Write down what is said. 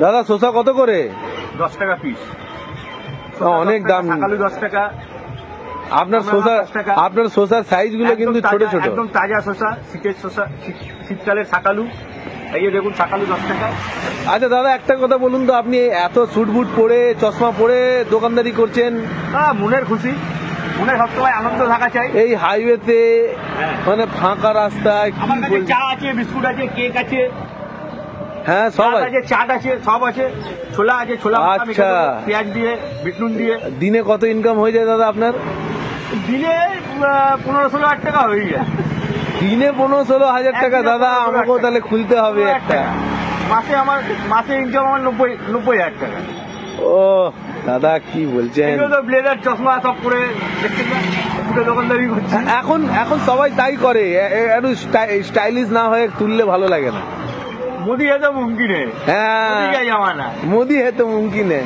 দাদা শসা কত করে? 10 টাকা পিস। অনেক দাম। শাকালু 10 টাকা। আপনার শসার সাইজ গুলো কিন্তু ছোট ছোট, একদম তাজা শসা, শীতের শসা, শীতকালের শাকালু। এই যে দেখুন শাকালু 10 টাকা। আচ্ছা দাদা একটা কথা বলুন তো, আপনি এত স্যুট বুট পরে চশমা পরে দোকানদারি করছেন, মনের খুশি, মনে সবসময় আনন্দ থাকা চাই। এই হাইওয়েতে মানে ফাঁকা রাস্তায় কি আমার কাছে বলছেন? চা আছে, বিস্কুট আছে, কেক আছে, হ্যাঁ সব আছে, চাট আছে, সব আছে, ছোলা আছে, ছোলা আচ্ছা, পেঁয়াজ দিয়ে, বিট নুন দিয়ে। দিনে কত ইনকাম হয়ে যায় দাদা আপনার? দিনে 15-16 হাজার টাকা হয়ে যায়। দিনে 15-16 হাজার টাকা? দাদা আমাকেও তাহলে খুলতে হবে একটা। মাসে ইনকাম আমার 90,000 টাকা। ও দাদা কি বলছেন? ব্লেজার চশমা সব করে দেখছেন না, দোকানদারি করছে। এখন সবাই তাই করে, একটু স্টাইলিশ না হয়ে তুললে ভালো লাগে না। মোদি है तो मुमकिन है। হ্যাঁ, मोदी का जमाना। মোদি হে তো মুমকিন হে।